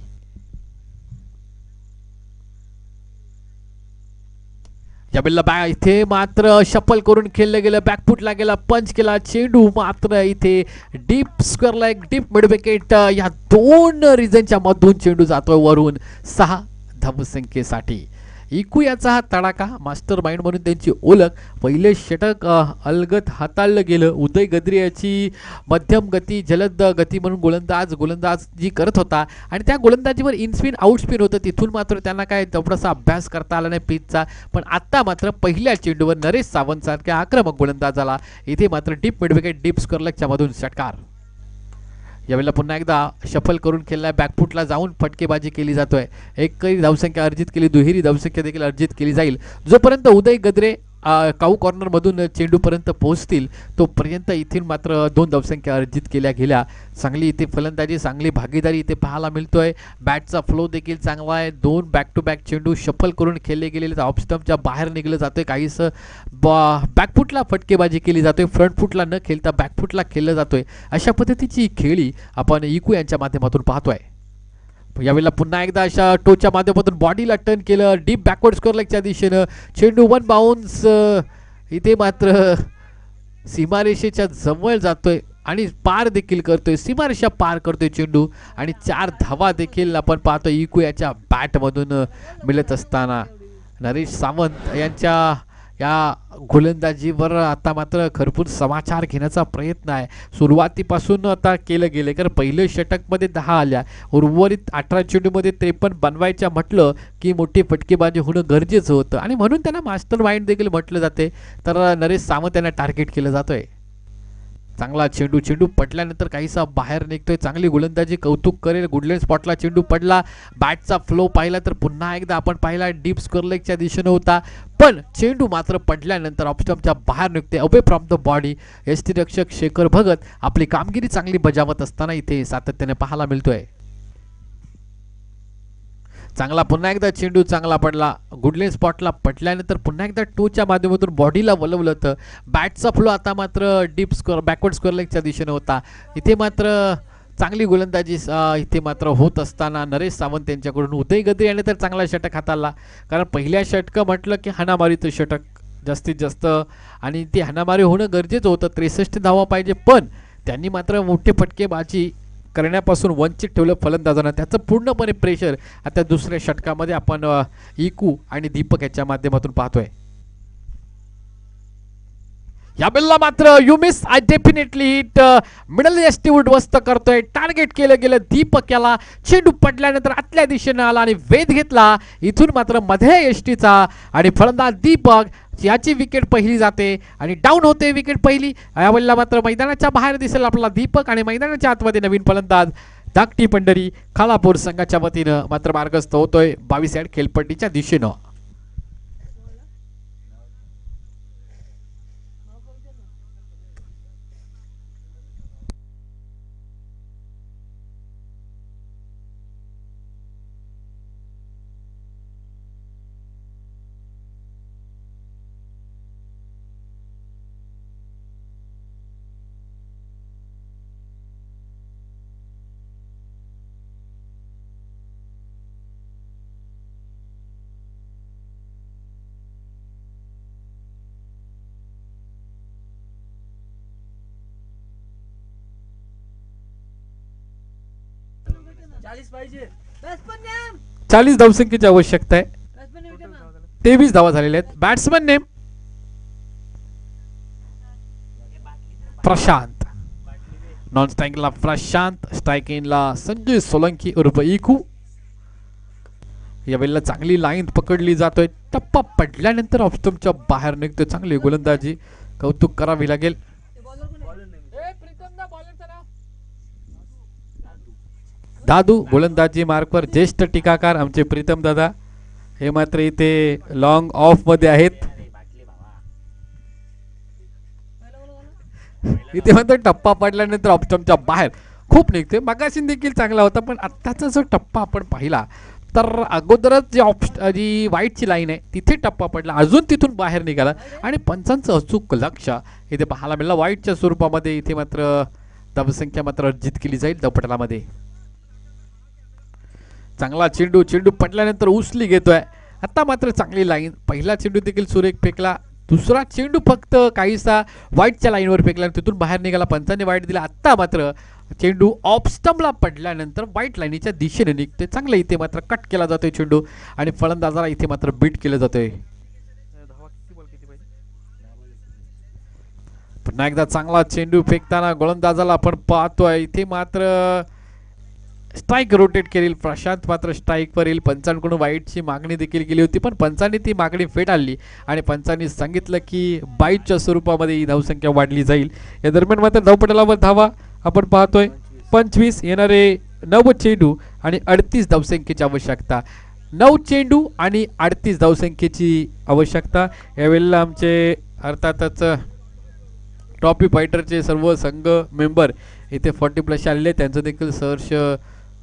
या बेलला इथे मात्र शफल करून खेळलं गेलं. बॅकफुटला गेला, पंच केला, चेंडू मात्र इथे deep square leg, deep mid wicket या दोन रिजनच्या मधून चेंडू जातोय वरून 6 धावसंख्येसाठी. इकू याचा हा तडाखा, मास्टर माइंड म्हणून त्यांची ओळख. पहिले षटक अलगद हाताळलं गेलं. उदय गद्रे याची मध्यम गती, जलद गती म्हणून गोलंदाज जी करत होता आणि त्या गोलंदाजीवर इनस्पिन आउटस्पिन होतं. तिथून मात्र त्यांना काय तेवढासा अभ्यास करता आला नाही पिचचा. पण आता मात्र पहिल्या चेंडूवर नरेश सावंत सारख्या आक्रमक गोलंदाजाला इथे मात्र deep mid wicket, deep square लेगच्या मधून षटकार. यावेळेला पुन्हा एकदा शफल करून खेळलाय. बॅकफुटला जाऊन फटकेबाजी केली जातोय. एकही धावसंख्या अर्जित केली, दुहेरी धावसंख्या देखील अर्जित केली जाईल. जोपर्यंत उदय गद्रे काऊ कॉर्नरमधून चेंडूपर्यंत पोहोचतील तोपर्यंत इथून मात्र 2 धावसंख्या अर्जित केल्या गेल्या. चांगली इथे फलंदाजी, चांगली भागीदारी इथे पाहायला मिळतोय. बॅटचा फ्लो देखील चांगला आहे. 2 बॅक टू बॅक चेंडू शफल करून खेळले गेलेले ऑफ स्टंपच्या बाहेर निघलं जातोय. काहीसं बॅकफुटला फटकेबाजी केली जातोय. फ्रंट फुटला न खेळता बॅकफुटला खेळलं जातोय. अशा पद्धतीची खेळी आपण इकू यांच्या माध्यमातून पाहतोय. यावेळेला पुन्हा एकदा अशा टोच्या माध्यमातून बॉडीला टर्न केलं. डीप बॅकवर्ड स्कोअर लेगच्या दिशेनं चेंडू 1 बाउन्स. इथे मात्र सीमारेषेच्या जवळ जातोय आणि पार देखील करतोय. सीमारेषा पार करतोय चेंडू आणि 4 धावा देखील आपण पाहतोय इकू याच्या बॅटमधून मिळत असताना. नरेश सावंत यांच्या या गोलंदाजीवर आता मात्र भरपूर समाचार घेण्याचा प्रयत्न आहे. सुरुवातीपासून आता केलं गेलं कारण पहिलं षटकमध्ये 10 आल्या, उर्वरित 18 चेंडूमध्ये 53 बनवायच्या म्हटलं की मोठी फटकेबाजी होणं गरजेचं होतं आणि म्हणून त्यांना मास्टर माइंड देखील म्हटलं जाते. तर नरेश सावंत यांना टार्गेट केलं जातोय. चांगला चेंडू पडल्यानंतर काहीसा बाहेर निघतोय. चांगली गोलंदाजी, कौतुक करेल. गुडलँड स्पॉटला चेंडू पडला. बॅटचा फ्लो पाहिला तर पुन्हा एकदा आपण पाहिला डीप स्क्वेअर लेगच्या दिशेनं होता. पण चेंडू मात्र पडल्यानंतर ऑफस्टंपच्या बाहेर निघते अवे फ्रॉम द बॉडी. यष्टीरक्षक शेखर भगत आपली कामगिरी चांगली बजावत असताना इथे सातत्याने पाहायला मिळतोय. चांगला पुन्हा एकदा चेंडू चांगला पडला. गुडलँड स्पॉटला पडल्यानंतर पुन्हा एकदा टोच्या माध्यमातून बॉडीला वळवलं होतं. बॅटचा फ्लो आता मात्र डीप स्क्वेअर बॅकवर्ड स्क्वेअर लेगच्या दिशेने होता. इथे मात्र चांगली गोलंदाजी इथे मात्र होत असताना नरेश सावंत यांच्याकडून उदय गद्रे याने तर चांगला षटक हाताळला. कारण पहिल्या षटकं म्हटलं की हाणामारीचं षटक जास्तीत जास्त आणि ती हाणामारी होणं गरजेचं होतं. 63 धावा पाहिजे पण त्यांनी मात्र मोठे फटकेबाजी करण्यापासून वंचित ठेवलं फलंदाजांना. त्याचं पूर्णपणे प्रेशर आता दुसऱ्या षटकामध्ये आपण इकू आणि दीपक याच्या माध्यमातून पाहतोय. या बेलला मात्र you miss I definitely hit middle यष्टी उद्ध्वस्त करतोय. टार्गेट केलं गेलं दीपक याला. चेंडू पडल्यानंतर आतल्या दिशेनं आला आणि वेध घेतला इथून मात्र मध्ये यष्टीचा आणि फलंदाज दीपक याची विकेट पहिली जाते आणि डाऊन होते विकेट पहिली. यावेळेला मात्र मैदानाच्या बाहेर दिसेल आपला दीपक आणि मैदानाच्या आतमध्ये नवीन फलंदाज धाकटी पंढरी खालापूर संघाच्या वतीनं मात्र मार्गस्थ होतोय 22 यार्ड खेळपट्टीच्या दिशेनं. चाळीस धावसंख्येची आवश्यकता आहे. 23 धावा झालेल्या आहेत. बॅट्समन नेम प्रशांत, नॉन स्ट्राइकिंगला प्रशांत, स्ट्राइकिंगला संजय सोलंकी उर्फ इकू. यावेळेला चांगली लाईन पकडली जातोय. टप्पा पडल्यानंतर ऑफस्टंपच्या बाहेर निघतोय. चांगली गोलंदाजी, कौतुक करावी लागेल. दादू गोलंदाजी मार्कवर ज्येष्ठ टीकाकार आमचे प्रीतम दादा हे मात्र इथे लॉंग ऑफ मध्ये आहेत. इथे मात्र टप्पा पडल्यानंतर ऑफस्टंपच्या बाहेर खूप निघते. मगाशी देखील चांगला होता पण आत्ताचा जो टप्पा आपण पाहिला तर अगोदरच जी वाईटची लाईन आहे तिथे टप्पा पडला, अजून तिथून बाहेर निघाला आणि पंचांचं अचूक लक्ष इथे पाहायला मिळालं वाईटच्या स्वरूपामध्ये. इथे मात्र धावसंख्या मात्र अर्जित केली जाईल धावपटलामध्ये. चांगला चेंडू, चेंडू पडल्यानंतर उचली घेतोय. आता मात्र चांगली लाईन, पहिला चेंडू देखील सुरेख फेकला, दुसरा चेंडू फक्त काहीसा वाईटच्या लाईनवर फेकला आणि तिथून बाहेर निघाला, पंचांनी वाईट दिला. आता मात्र चेंडू ऑफ स्टंपला पडल्यानंतर वाईट लाईनीच्या दिशेने निघते. चांगलं इथे मात्र कट केला जातोय चेंडू आणि फलंदाजाला इथे मात्र बीट केलं जातोय. पुन्हा एकदा चांगला चेंडू फेकताना गोलंदाजाला आपण पाहतोय इथे मात्र स्ट्राईक रोटेट केली, प्रशांत मात्र स्ट्राईकवर येईल. पंचांकडून वाईटची मागणी देखील केली होती पण पंचांनी ती मागणी फेटाळली आणि पंचांनी सांगितलं की बाईटच्या स्वरूपामध्ये ही धावसंख्या वाढली जाईल. या दरम्यान मात्र धावपटलावर धावा आपण पाहतोय 25, येणारे 9 चेंडू आणि 38 धावसंख्येची आवश्यकता. 9 चेंडू आणि 38 धावसंख्येची आवश्यकता. यावेळेला आमचे अर्थातच ट्रॉफी फायटरचे सर्व संघ मेंबर इथे 40+ आलेले, त्यांचं देखील सहर्ष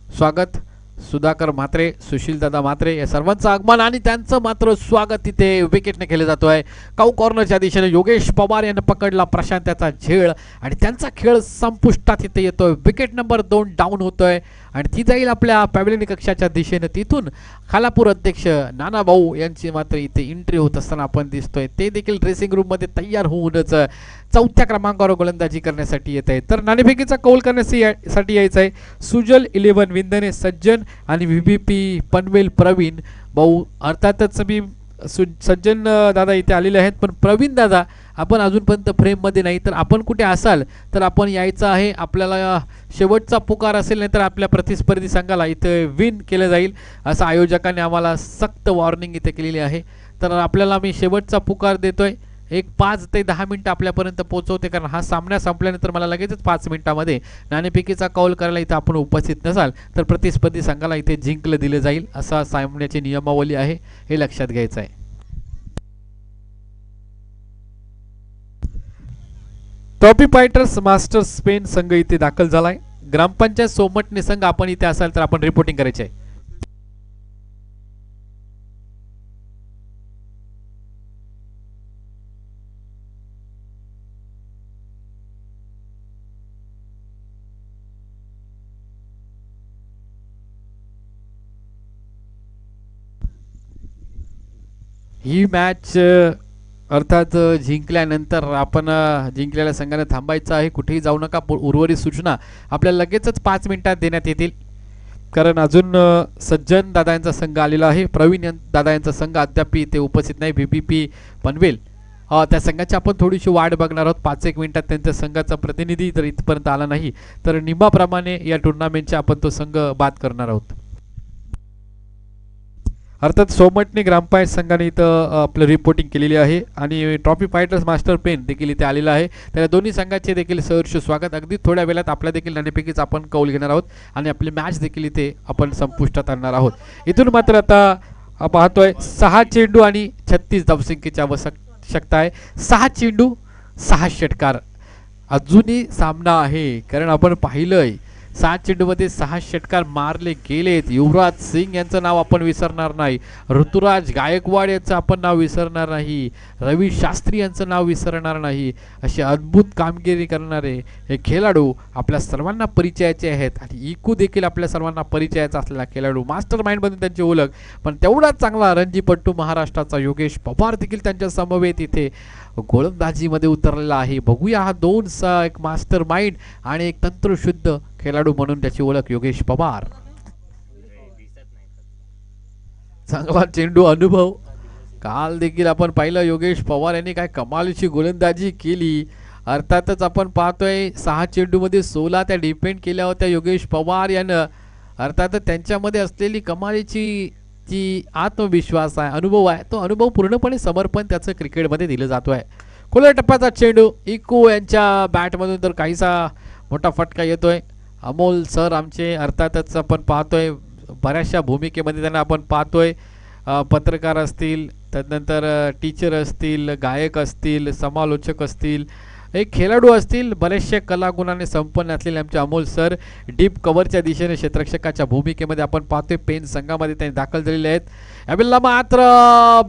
स्वागत. सुधाकर म्हात्रे, सुशील दादा म्हात्रे या सर्वांचं आगमन आणि त्यांचं मात्र स्वागत इथे विकेटने केलं जातो आहे. काऊ कॉर्नरच्या दिशेने योगेश पवार यांनी पकडला प्रशांत त्याचा झेळ आणि त्यांचा खेळ संपुष्टात इथे येतोय. विकेट नंबर 2 डाऊन होतोय आणि ती जाईल आपल्या पॅव्हलियन कक्षाच्या दिशेने. तिथून खालापूर अध्यक्ष नाना भाऊ यांची मात्र इथे एंट्री होत असताना आपण दिसतोय. ते देखील ड्रेसिंग रूम मध्ये तयार होऊनच 4थ्या क्रमांकावर गोलंदाजी करण्यासाठी येत आहे. तर नाणेफेकीचा कौल करण्यासाठी यायचं आहे सुजल 11 विंदने सज्जन आणि व्हीबीपी पनवेल प्रवीण भाऊ. अर्थातच मी सज्जन दादा इथे आलेले आहेत पण प्रवीण दादा आपण अजूनपर्यंत फ्रेममध्ये नाही, तर आपण कुठे असाल तर आपण यायचं आहे. आपल्याला शेवटचा पुकार असेल नाही तर आपल्या प्रतिस्पर्धी संघाला इथे विन केलं जाईल असं आयोजकांनी आम्हाला सक्त वॉर्निंग इथे केलेली आहे. तर आपल्याला मी शेवटचा पुकार देतोय, एक 5 ते 10 मिनिटं आपल्यापर्यंत पोहोचवते कारण हा सामना संपल्यानंतर मला लगेचच 5 मिनिटांमध्ये नाणेफेकीचा कौल करायला इथे आपण उपस्थित नसाल तर प्रतिस्पर्धी संघाला इथे जिंकलं दिलं जाईल असा सामन्याची नियमावली आहे, हे लक्षात घ्यायचं आहे. ट्रॉफी फायटर्स मास्टर स्पेन संघ इथे दाखल झालाय. ग्रामपंचायत सोमटणे संघ आपण इथे असाल तर आपण रिपोर्टिंग करायचे आहे. ही मॅच अर्थात जिंकल्यानंतर आपण जिंकलेल्या संघाने थांबायचं आहे, कुठेही जाऊ नका. उर्वरित सूचना आपल्याला लगेचच 5 मिनिटात देण्यात येतील कारण अजून सज्जन दादा यांचा संघ आलेला आहे, प्रवीण दादा यांचा संघ अद्याप ते उपस्थित नाही. व्हीबीपी पनवेल त्या संघाची आपण थोडीशी वाट बघणार आहोत. 5-1 मिनिटात त्यांच्या संघाचा प्रतिनिधी जर इथपर्यंत आला नाही तर नियमाप्रमाणे या टुर्नामेंटचे आपण तो संघ बाद करणार आहोत. अर्थात सोमटणे ग्रामपंचायत संघाने इथं आपलं रिपोर्टिंग केलेली आहे आणि ट्रॉफी फायटर्स मास्टर पेन देखील इथे आलेला आहे. त्या दोन्ही संघाचे देखील सहर्ष स्वागत. अगदी थोड्या वेळात आपल्या देखील नाणेफेकीचा आपण कौल घेणार आहोत आणि आपली मॅच देखील इथे आपण संपुष्टात आणणार आहोत. इथून मात्र आता पाहतोय 6 चेंडू आणि 36 धावसंख्येची आवश्यकता आहे. 6 चेंडू 6 षटकार अजूनही सामना आहे कारण आपण पाहिलंय 7 चेंडूमध्ये 6 षटकार मारले गेलेत. युवराज सिंग यांचं नाव आपण विसरणार नाही, ऋतुराज गायकवाड यांचं आपण नाव विसरणार नाही, रवी शास्त्री यांचं नाव विसरणार नाही. अशी अद्भुत कामगिरी करणारे हे खेळाडू आपल्या सर्वांना परिचयाचे आहेत आणि इकू देखील आपल्या सर्वांना परिचयाचा असलेला खेळाडू. मास्टर माइंडमध्ये त्यांची ओळख पण तेवढाच चांगला रणजीपट्टू महाराष्ट्राचा योगेश पवार देखील त्यांच्या समवेत इथे गोलंदाजीमध्ये उतरलेला आहे. बघूया हा 2 एक मास्टर माइंड आणि एक तंत्रशुद्ध खेळाडू म्हणून त्याची ओळख योगेश पवार. चांगला चेंडू अनुभव काल देखील आपण पाहिलं योगेश पवार यांनी काय कमालीची गोलंदाजी केली. अर्थातच आपण पाहतोय 6 चेंडूमध्ये 16 त्या डिपेंड केल्या होत्या योगेश पवार यानं. अर्थातच त्यांच्यामध्ये असलेली कमालीची जी आत्मविश्वास आहे, अनुभव आहे, तो अनुभव पूर्णपणे समर्पण त्याचं क्रिकेटमध्ये दिलं जातो आहे. खुल्या टप्प्याचा चेंडू इको यांच्या बॅटमधून तर काहीसा मोठा फटका येतोय. अमोल सर आमचे अर्थातच आपण पाहतोय बऱ्याचशा भूमिकेमध्ये त्यांना आपण पाहतोय. पत्रकार असतील, त्यानंतर टीचर असतील, गायक असतील, समालोचक असतील, हे खेळाडू असतील बरेचशे कलागुणाने संपन्न असलेले आमचे अमोल सर डीप कव्हरच्या दिशेने क्षेत्ररक्षकाच्या भूमिकेमध्ये आपण पाहतोय पेन संघामध्ये त्यांनी दाखल झालेले आहेत। यावेळेला मात्र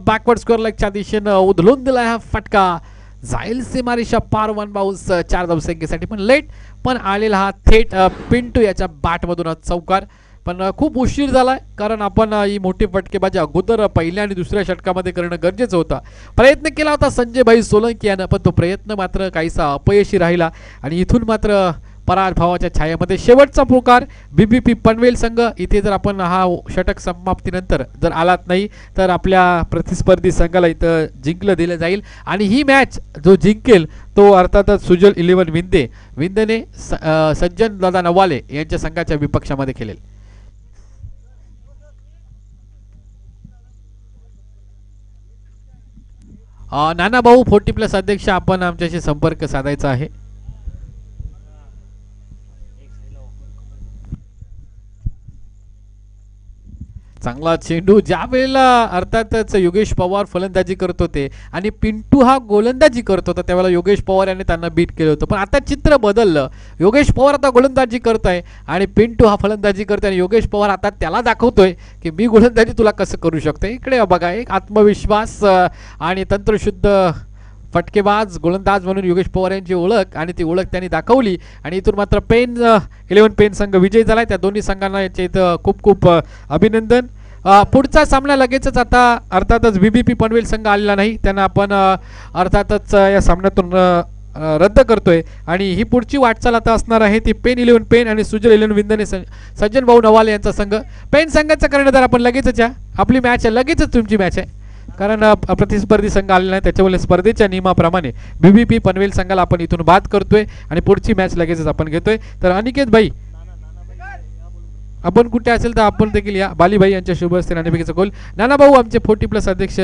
बॅकवर्ड स्कोअर लेगच्या दिशेने उधळून दिला हा फटका, जाईल सीमारेषा पार, 1 बाउन्स 4 धावसंख्येसाठी, पण लेट पण आलेला हा थेट पिंटू याच्या बॅटमधून हा चौकार, पण खूप उशीर झालाय कारण आपण ही मोठी फटकेबाजी अगोदर पहिल्या आणि दुसऱ्या षटकामध्ये करणं गरजेचं होतं। प्रयत्न केला होता संजय भाई सोलंकी यानं, पण तो प्रयत्न मात्र काहीसा अपयशी राहिला आणि इथून मात्र पराभवाच्या छायामध्ये शेवटचा पुकार बीबीपी पनवेल संघ। इथे जर आपण हा षटक समाप्तीनंतर जर आलात नाही तर आपल्या प्रतिस्पर्धी संघाला इथं जिंकलं दिलं जाईल आणि ही मॅच जो जिंकेल तो अर्थातच सुजल 11 विंदेने सज्जन दादा नवाले यांच्या संघाच्या विपक्षामध्ये खेळेल। नाना भाऊ 40+ अध्यक्ष आपण आमच्याशी संपर्क साधायचा आहे। चांगला चेंडू ज्या वेळेला अर्थातच योगेश पवार फलंदाजी करत होते आणि पिंटू हा गोलंदाजी करत होता त्यावेळेला योगेश पवार यांनी त्यांना बीट केलं होतं, पण आता चित्र बदललं। योगेश पवार आता गोलंदाजी करतोय आणि पिंटू हा फलंदाजी करतोय आणि योगेश पवार आता त्याला दाखवतोय की मी गोलंदाजी तुला कसं करू शकतो। इकडे बघा एक आत्मविश्वास आणि तंत्रशुद्ध फटकेबाज गोलंदाज म्हणून योगेश पवार यांची ओळख आणि ती ओळख त्यांनी दाखवली आणि इथून मात्र पेन 11 पेन संघ विजयी झालाय। त्या दोन्ही संघांना याच्या इथं खूप खूप अभिनंदन। पुढचा सामना लगेचच आता अर्थातच बीबीपी पनवेल संघ आलेला नाही, त्यांना आपण अर्थातच या सामन्यातून रद्द करतोय आणि ही पुढची वाटचाल आता असणार आहे ती पेन 11 पेन आणि सुजल 11 विंदने सज्जन भाऊ नवाले यांचा संघ। पेन संघाचा कर्णधार आपण लगेचच या, आपली मॅच आहे लगेचच तुमची मॅच आहे कारण प्रतिस्पर्धी संघ आलेला नाही त्याच्यामुळे स्पर्धेच्या नियमाप्रमाणे बीबीपी पनवेल संघाला आपण इथून बाद करतोय आणि पुढची मॅच लगेचच आपण घेतोय। तर अनिकेत भाई आपण कुठे असेल तर आपण देखील या, बालीभाई यांच्या शुभ हस्ते नाणेफेकीचा गोल। नाना भाऊ आमचे 40+ अध्यक्ष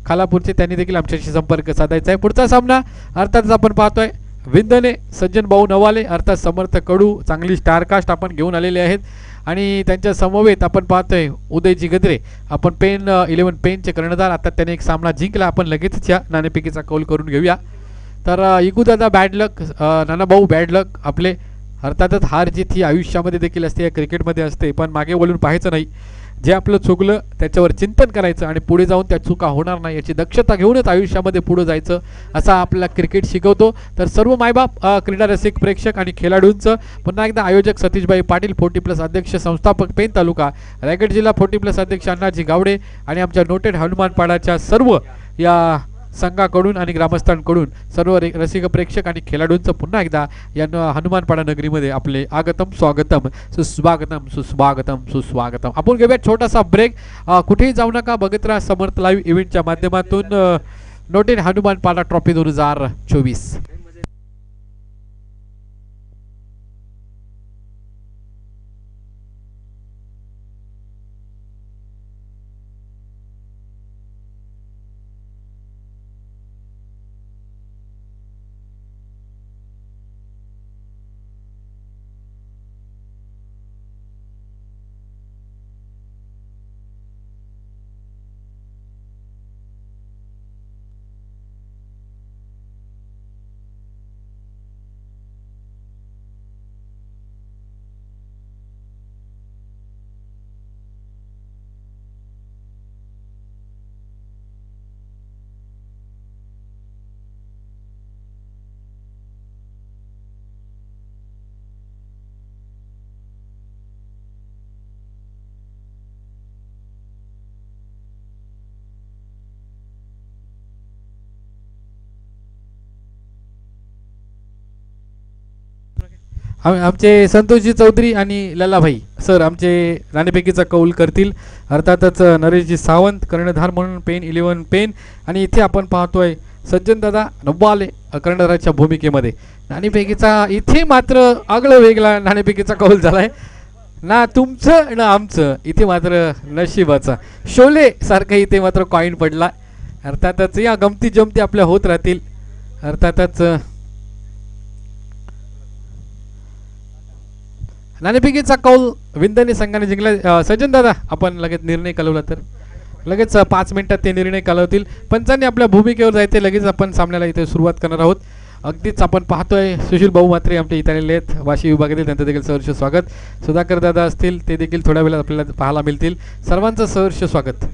खालापूरचे त्यांनी देखील आमच्याशी संपर्क साधायचा आहे। पुढचा सामना अर्थातच आपण पाहतोय विंदने सज्जन भाऊ नवाले अर्थात समर्थ कडू चांगली स्टारकास्ट आपण घेऊन आलेले आहेत आणि त्यांच्या समवेत आपण पाहतोय उदयजी गद्रे आपण पेन 11 पेनचे कर्णधार। आता त्याने एक सामना जिंकला, आपण लगेचच या नाणेफेकीचा कौल करून घेऊया। तर इगू दादा बॅड लक, नाना भाऊ बॅड लक आपले। अर्थातच हार जीत ही आयुष्यामध्ये देखील असते, क्रिकेटमध्ये असते, पण मागे वळून पाहायचं नाही, जे आपलं चुकलं त्याच्यावर चिंतन करायचं आणि पुढे जाऊन त्या चुका होणार नाही याची दक्षता घेऊनच आयुष्यामध्ये पुढे जायचं असा आपल्याला क्रिकेट शिकवतो। तर सर्व मायबाप क्रीडा रसिक प्रेक्षक आणि खेळाडूंचं पुन्हा एकदा आयोजक सतीशभाई पाटील 40+ अध्यक्ष संस्थापक पेन तालुका रायगड जिल्हा 40+ अध्यक्ष अण्णाजी गावडे आणि आमच्या नोटेड हनुमानपाडाच्या सर्व या संघाकडून आणि ग्रामस्थांकडून सर्व रसिक प्रेक्षक आणि खेळाडूंचं पुन्हा एकदा या हनुमानपाडा नगरीमध्ये आपले आगतम स्वागतम सुस्वागतम सुस्वागतम सुस्वागतम। आपण घेऊया छोटासा ब्रेक, कुठेही जाऊ नका, बघत राहा समर्थ लाईव्ह इव्हेंटच्या माध्यमातून नोटेड हनुमानपाडा ट्रॉफी 2024। आमचे संतोषजी चौधरी आणि लल्लाभाई सर आमचे नाणेफेकीचा कौल करतील। अर्थातच नरेशजी सावंत कर्णधार म्हणून पेन 11 पेन आणि इथे आपण पाहतोय सज्जन दादा नवाले कर्णधाराच्या भूमिकेमध्ये। नाणेफेकीचा इथे मात्र आगळं वेगळा नाणेफेकीचा कौल झालाय, ना तुमचं ना आमचं, इथे मात्र नशिबाचा शोले सारखं इथे मात्र कॉइन पडला। अर्थातच या गमती जमती आपल्या होत राहतील। अर्थातच नाणेफेकीचा कौल विंदने संघाने जिंकला। सज्जन दादा आपण लगेच निर्णय कळवला तर लगेच 5 मिनिटात ते निर्णय कळवतील। पंचांनी आपल्या भूमिकेवर जायचे, लगेच आपण सामन्याला इथे सुरुवात करणार आहोत। अगदीच आपण पाहतोय सुशील भाऊ मात्रे आमच्या इथे आलेले आहेत वाशी विभागातील, त्यांचं देखील सहर्ष स्वागत. सुधाकर दादा असतील ते देखील थोड्या वेळात आपल्याला पाहायला मिळतील. सर्वांचं सहर्ष स्वागत.